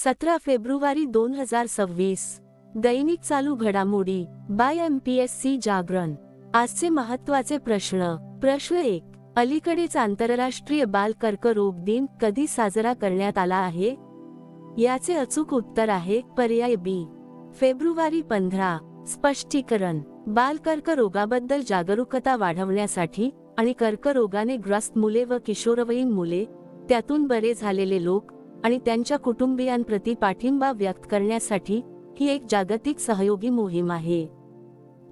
17 February 2026. दैनिक चालू घडामोडी bye MPSC जागरण. आजचे महत्त्वाचे प्रश्न. प्रश्न 1. अलीकडेच आंतरराष्ट्रीय बाल कर्करोग दिन कधी साजरा करण्यात आला आहे? याचे अचूक उत्तर आहे पर्याय बी, फेब्रुवारी 15. स्पष्टीकरण. बाल कर्करोगाबद्दल जागरूकता वाढवण्यासाठी आणि कर्करोगाने ग्रस्त मुले व किशोरवयीन मुले, त्यातून बरे झालेले लोक आणि त्यांच्या कुटुंबियांप्रती पाठिंबा व्यक्त करण्यासाठी ही एक जागतिक सहयोगी मोहीम आहे.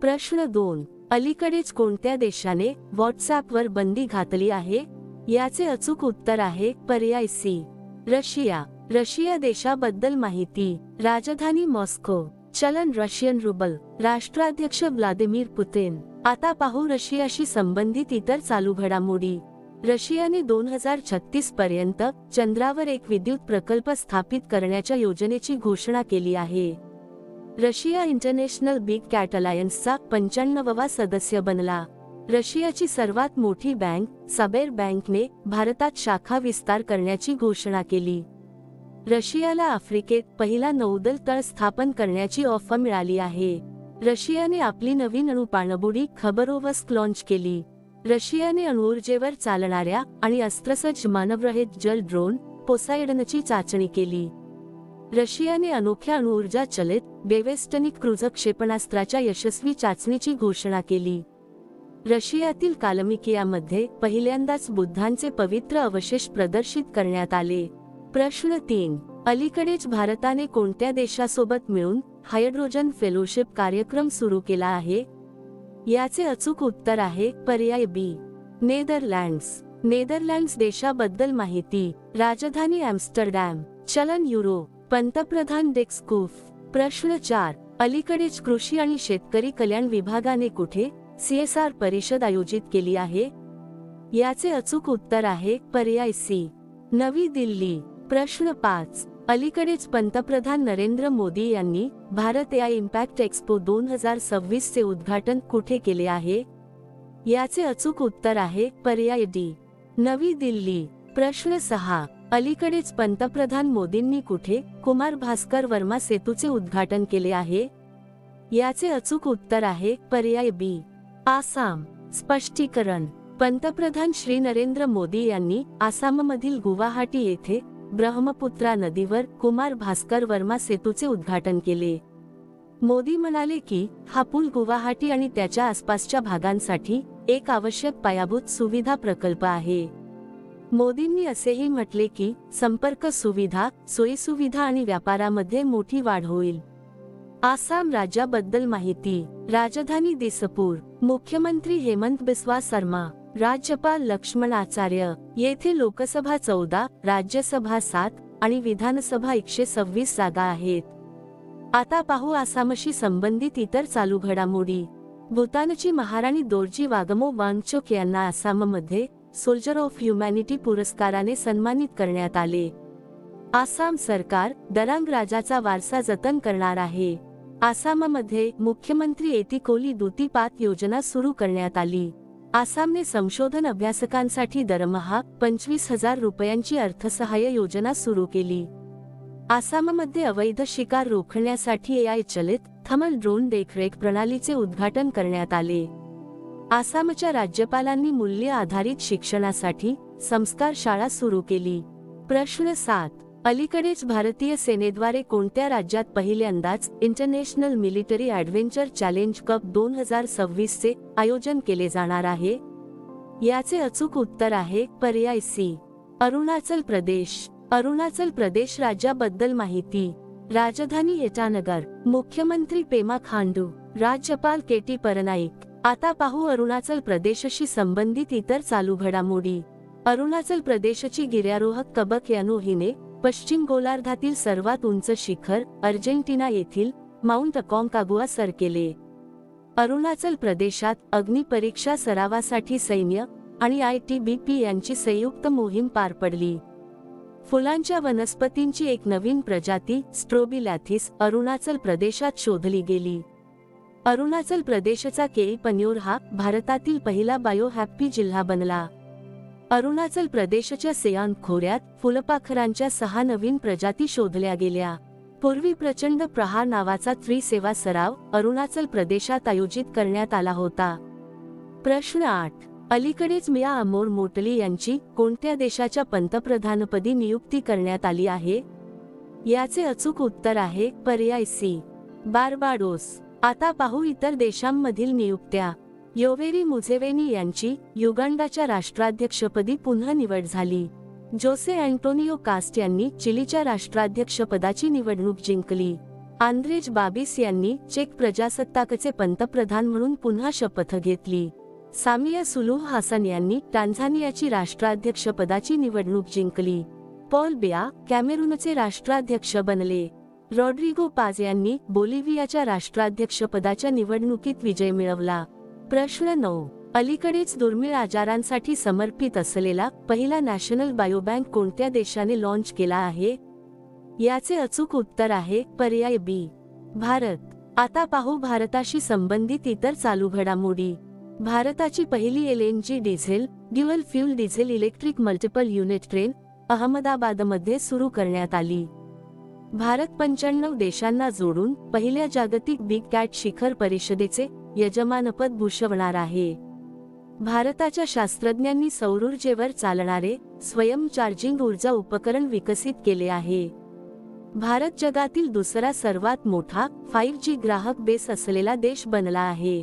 प्रश्न 2. अलीकडेच कोणत्या देशाने व्हॉट्सॲपवर बंदी घातली आहे? याचे अचूक उत्तर आहे पर्याय सी, रशिया. रशिया देशाबद्दल माहिती. राजधानी मॉस्को. चलन रशियन रुबल. राष्ट्राध्यक्ष व्लादिमीर पुतिन. आता पाहू रशियाशी संबंधित इतर चालू घडामोडी. रशियाने 2036 पर्यंत चंद्रावर एक विद्युत प्रकल्प स्थापित करण्याच्या योजनेची घोषणा केली आहे. रशिया इंटरनॅशनल बिग कॅट अलायन्सचा 95वा सदस्य बनला. रशियाची सर्वात मोठी बँक सबेर बँकने भारतात शाखा विस्तार करण्याची घोषणा केली. रशियाला आफ्रिकेत पहिला नौदल तळ स्थापन करण्याची ऑफर मिळाली आहे. रशियाने आपली नवीन अणुपाणबुडी खबरोव्स्क लॉन्च केली. रशियाने अणुऊर्जेवर चालणाऱ्या आणि अस्त्रसज्ज मानवरहित जल ड्रोन पोसायडनची चाचणी केली. रशियाने अनोख्या अणुऊर्जा चलित बेवेस्टनिक क्रूझ क्षेपणास्त्राच्या यशस्वी चाचणीची घोषणा केली. रशियातील कालमिकियामध्ये पहिल्यांदाच बुद्धांचे पवित्र अवशेष प्रदर्शित करण्यात आले. प्रश्न 3. अलीकडेच भारताने कोणत्या देशासोबत मिळून हायड्रोजन फेलोशिप कार्यक्रम सुरू केला आहे? याचे अचूक उत्तर आहे पर्याय बी, नेदरलँड्स. नेदरलँड्स देशाबद्दल माहिती. राजधानी एम्स्टरडॅम. चलन युरो. पंतप्रधान डिक स्कूफ. प्रश्न 4. अलीकडेच कृषी आणि शेतकरी कल्याण विभागाने कुठे CSR परिषद आयोजित केली आहे? याचे अचूक उत्तर आहे पर्याय सी, नवी दिल्ली. प्रश्न 5. अलीकडेच पंतप्रधान नरेंद्र मोदी यांनी भारत AI इम्पॅक्ट एक्स्पो 2026 चे उद्घाटन कुठे केले आहे? याचे अचूक उत्तर आहे पर्याय डी, नवी दिल्ली. प्रश्न 6. अलीकडेच पंतप्रधान मोदींनी कुठे कुमार भास्कर वर्मा सेतूचे उद्घाटन केले आहे? याचे अचूक उत्तर आहे पर्याय बी, आसाम. स्पष्टीकरण. पंतप्रधान श्री नरेंद्र मोदी यांनी आसाममधील गुवाहाटी येथे ब्रह्मपुत्रा नदीवर कुमार भास्कर वर्मा सेतूचे उद्घाटन केले. मोदी म्हणाले की हा पूल गुवाहाटी आणि त्याच्या आसपासच्या भागांसाठी एक आवश्यक पायाभूत सुविधा प्रकल्प आहे. मोदींनी असेही म्हटले की संपर्क सुविधा, सोयीसुविधा आणि व्यापारामध्ये मोठी वाढ होईल. आसाम राज्याबद्दल माहिती. राजधानी दिसपूर. मुख्यमंत्री हेमंत बिस्वा शर्मा. राज्यपाल लक्ष्मण आचार्य. येथे लोकसभा 14, राज्यसभा 7 आणि विधानसभा 126 जागा आहेत. आता पाहू आसामशी संबंधित इतर चालू घडामोडी. भूतानची महाराणी दोर्जी वागमो वांगचुक यांना आसाममध्ये सोल्जर ऑफ ह्युमॅनिटी पुरस्काराने सन्मानित करण्यात आले. आसाम सरकार दरांग राजाचा वारसा जतन करणार आहे. आसाममध्ये मुख्यमंत्री एतिकोली दुतीपात योजना सुरू करण्यात आली. आसामने संशोधन अभ्यासकांसाठी दरमहा 25,000 रुपयांची अर्थसहाय्य योजना सुरू केली. आसाममध्ये अवैध शिकार रोखण्यासाठी AI चलित थर्मल ड्रोन देखरेख प्रणालीचे उद्घाटन करण्यात आले. आसामच्या राज्यपालांनी मूल्य आधारित शिक्षणासाठी संस्कार शाळा सुरू केली. प्रश्न 7. अलीकडेच भारतीय सेनेद्वारे कोणत्या राज्यात पहिल्यांदाच international military adventure challenge cup 2026 चे आयोजन केले जाणार आहे? याचे अचूक उत्तर आहे पर्याय सी, अरुणाचल प्रदेश. अरुणाचल प्रदेश राज्याबद्दल माहिती. राजधानी ईटानगर. मुख्यमंत्री पेमा खांडू. राज्यपाल KT परनाईक. आता पाहू अरुणाचल प्रदेशशी संबंधित इतर चालू घडामोडी. अरुणाचल प्रदेशची गिर्यारोहक कबक यानू हिने पश्चिम गोलार्धातील सर्वात उंच शिखर अर्जेंटिना येथील माउंट अकॉन्कागुआ सर केले. अरुणाचल प्रदेशात अग्निपरीक्षा सरावासाठी सैन्य आणि ITBP यांची संयुक्त मोहीम पार पडली. फुलांच्या वनस्पतींची एक नवीन प्रजाती स्ट्रोबिलॅथिस अरुणाचल प्रदेशात शोधली गेली. अरुणाचल प्रदेशचा केई पन्योर हा भारतातील पहिला बायो हॅप्पी जिल्हा बनला. अरुणाचल प्रदेशच्या सेयांग खोऱ्यात फुलपाखरांच्या 6 नवीन प्रजाती शोधल्या गेल्या. पूर्वी प्रचंड प्रहार नावाचा त्रिसेवा सराव अरुणाचल प्रदेशात आयोजित करण्यात आला होता. प्रश्न 8. अलीकडेच मिया अमोर मोटली यांची कोणत्या देशाच्या पंतप्रधानपदी नियुक्ती करण्यात आली आहे? याचे अचूक उत्तर आहे पर्याय सी, बार्बाडोस. आता पाहू इतर देशांमधील नियुक्त्या. योवेरी मुझेवेनी यांची युगांडाच्या राष्ट्राध्यक्षपदी पुन्हा निवड झाली. जोसे अँटोनियो कास्ट यांनी चिलीच्या राष्ट्राध्यक्षपदाची निवडणूक जिंकली. आंद्रेज बाबिस यांनी चेक प्रजासत्ताकचे पंतप्रधान म्हणून पुन्हा शपथ घेतली. सामिया सुलूह हासन यांनी टांझानियाची राष्ट्राध्यक्षपदाची निवडणूक जिंकली. पॉल बिया कॅमेरूनचे राष्ट्राध्यक्ष बनले. रॉड्रिगो पाज यांनी बोलिव्हियाच्या राष्ट्राध्यक्षपदाच्या निवडणुकीत विजय मिळवला. प्रश्न 9. अलीकडेच दुर्मिळ आजारांसाठी समर्पित असलेला पहिला नॅशनल बायोबँक कोणत्या देशाने लॉन्च केला आहे? याचे अचूक उत्तर आहे पर्याय बी, भारत. आता पाहू भारताशी संबंधित इतर चालू घडामोडी. भारताची पहिली LNG diesel dual fuel diesel electric multiple unit train अहमदाबादमध्ये सुरू करण्यात आली. भारत 95 देशांना जोडून पहिल्या जागतिक बिग कॅट शिखर परिषदेचे यजमानपद भूषवणार आहे. भारताच्या शास्त्रज्ञांनी सौरऊर्जेवर चालणारे स्वयं चार्जिंग ऊर्जा उपकरण विकसित केले आहे. भारत जगातील दुसरा सर्वात मोठा 5G ग्राहक बेस असलेला देश बनला आहे.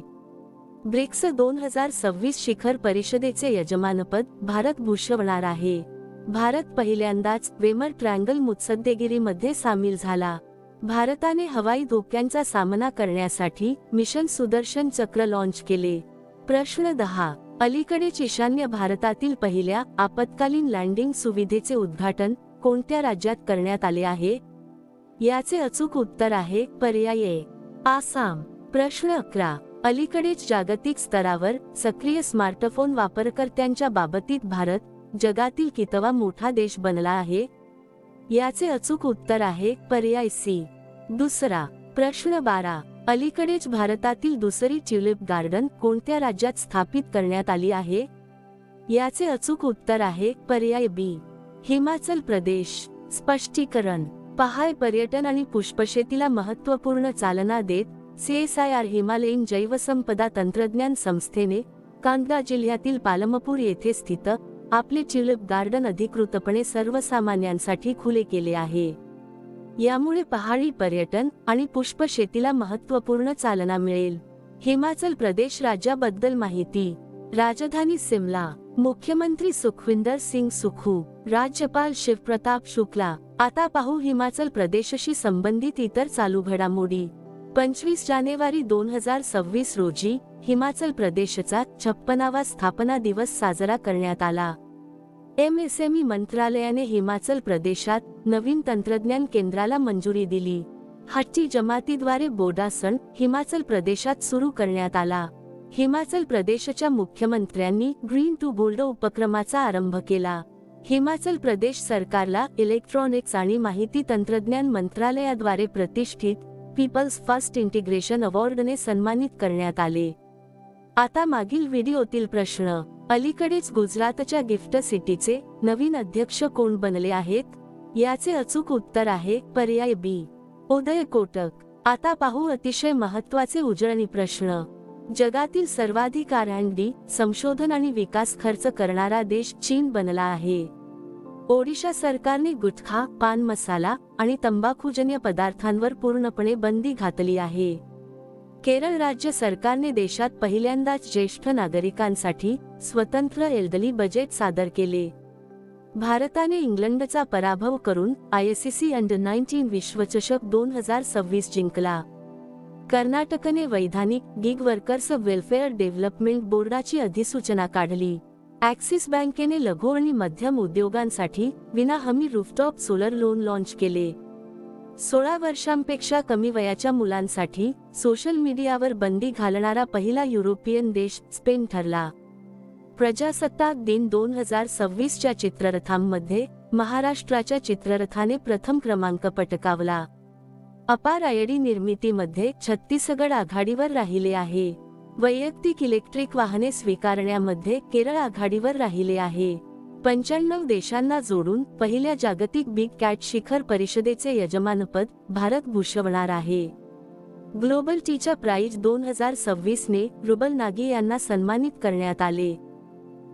ब्रिक्स 2026 शिखर परिषदेचे यजमानपद भारत भूषवणार आहे. भारत पहिल्यांदाच वेमर ट्रँगल मुत्सद्देगिरीमध्ये सामील झाला. भारताने हवाई धोक्यांचा सामना करण्यासाठी मिशन सुदर्शन चक्र लॉन्च केले. प्रश्न 10. अलीकडेच ईशान्य भारतातील पहिल्या आपत्कालीन लँडिंग सुविधेचे उद्घाटन कोणत्या राज्यात करण्यात आले आहे? याचे अचूक उत्तर आहे पर्याय ए, आसाम. प्रश्न 11. अलीकडेच जागतिक स्तरावर सक्रिय स्मार्टफोन वापरकर्त्यांच्या बाबतीत भारत जगातील कितवा मोठा देश बनला आहे? याचे अचूक उत्तर आहे पर्याय सी, दुसरा. प्रश्न 12. अलीकडेच भारतातील दुसरी ट्युलिप गार्डन कोणत्या राज्यात स्थापित करण्यात आली आहे? याचे अचूक उत्तर आहे पर्याय बी, हिमाचल प्रदेश. स्पष्टीकरण. पहाय पर्यटन आणि पुष्पशेतीला महत्त्वपूर्ण चालना देत CSIR हिमालयीन जैवसंपदा तंत्रज्ञान संस्थेने कांगड़ा जिल्ह्यातील पालमपूर येथे स्थित आपले ट्युलिप गार्डन अधिकृतपणे सर्वसामान्यांसाठी खुले केले आहे. यामुळे पहाडी पर्यटन आणि पुष्पशेतीला महत्त्वपूर्ण चालना मिळेल. हिमाचल प्रदेश राज्याबद्दल माहिती. राजधानी शिमला. मुख्यमंत्री सुखविंदर सिंग सुखू. राज्यपाल शिवप्रताप शुक्ला. आता पाहू हिमाचल प्रदेशशी संबंधित इतर चालू घडामोडी. 25 जानेवारी 2026 रोजी हिमाचल प्रदेशचा 56वा स्थापना दिवस साजरा करण्यात आला. MSME मंत्रालयाने हिमाचल प्रदेशात नवीन तंत्रज्ञान केंद्राला मंजुरी दिली. हट्टी जमातीद्वारे बोडा सण हिमाचल प्रदेशात सुरू करण्यात आला. हिमाचल प्रदेशच्या मुख्यमंत्र्यांनी ग्रीन टू गोल्ड उपक्रमाचा आरंभ केला. हिमाचल प्रदेश सरकारला इलेक्ट्रॉनिक्स आणि माहिती तंत्रज्ञान मंत्रालयाद्वारे प्रतिष्ठित पीपल्स फर्स्ट इंटिग्रेशन अवॉर्डने सन्मानित करण्यात आले. आता मागील व्हिडिओतील प्रश्न. अलीकडेच गुजरातच्या गिफ्ट सिटीचे नवीन अध्यक्ष कोण बनले आहेत? याचे अचूक उत्तर आहे पर्याय बी, उदय कोटक. आता पाहू अतिशय महत्त्वाचे उजळणी प्रश्न. जगातील सर्वाधिक R&D संशोधन आणि विकास खर्च करणारा देश चीन बनला आहे. ओडिशा सरकारने गुटखा, पान मसाला आणि तंबाखूजन्य पदार्थांवर पूर्णपणे बंदी घातली आहे. केरळ राज्य सरकारने देशात पहिल्यांदाच ज्येष्ठ नागरिकांसाठी स्वतंत्र एल्डरली बजेट सादर केले. भारताने इंग्लंडचा पराभव करून ICC अंडर-19 विश्वचषक 2026 जिंकला. कर्नाटकने वैधानिक गिग वर्कर्स वेलफेअर डेव्हलपमेंट बोर्डाची अधिसूचना काढली. ॲक्सिस बँकेने लघु आणि मध्यम उद्योगांसाठी विनाहमी रूफटॉप सोलर लोन लॉन्च केले. 16 वर्षांपेक्षा कमी वयाच्या मुलांसाठी सोशल मीडियावर बंदी घालणारा पहिला युरोपियन देश स्पेन ठरला. प्रजासत्ताक दिन 2026च्या चित्ररथांमध्ये महाराष्ट्राच्या चित्ररथाने प्रथम क्रमांक पटकावला. अपार आयडी निर्मितीमध्ये छत्तीसगड आघाडीवर राहिले आहे. वैयक्तिक इलेक्ट्रिक वाहने स्वीकारण्यामध्ये केरळ आघाडीवर राहिले आहे. 95 देशांना जोडून पहिल्या जागतिक बिग कॅट शिखर परिषदेचे यजमानपद भारत भूषवणार आहे. ग्लोबल टीच्या प्राइज 2026 ने रुबल नागी यांना सन्मानित करण्यात आले.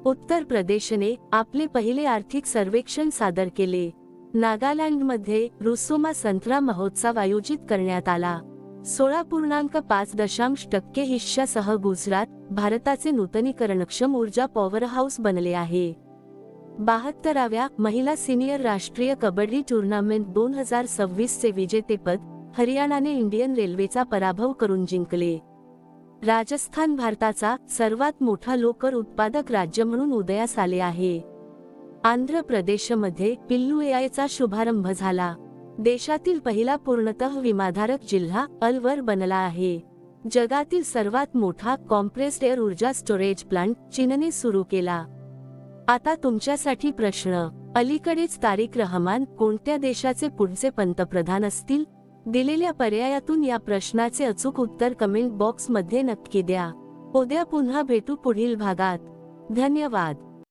उत्तर प्रदेशने आपले पहिले आर्थिक सर्वेक्षण सादर केले. नागालँडमध्ये रुसोमा संत्रा महोत्सव आयोजित करण्यात आला. 16.5% हिश्श्यासह गुजरात भारताचे नूतनीकरणक्षम ऊर्जा पॉवरहाऊस बनले आहे. 72व्या महिला सिनियर राष्ट्रीय कबड्डी टूर्नामेंट 2026 चे विजेतेपद हरियाणाने इंडियन रेल्वेचा पराभव करून जिंकले. राजस्थान भारताचा सर्वात मोठा लोकर उत्पादक राज्य म्हणून उदयास आले आहे. आंध्र प्रदेशमध्ये पिल्लू एआयचा शुभारंभ झाला. देशातील पहिला पूर्णतः विमाधारक जिल्हा अलवर बनला आहे. जगातील सर्वात मोठा कॉम्प्रेस्ड एअर ऊर्जा स्टोरेज प्लांट चीनने सुरू केला. आता तुमच्यासाठी प्रश्न. अलीकडेच तारिक रहमान कोणत्या देशाचे पुढचे पंतप्रधान असतील? दिलेल्या पर्यायातून या प्रश्नाचे अचूक उत्तर कमेंट बॉक्स मध्ये नक्की द्या. उद्या पुन्हा भेटू पुढील भागात. धन्यवाद.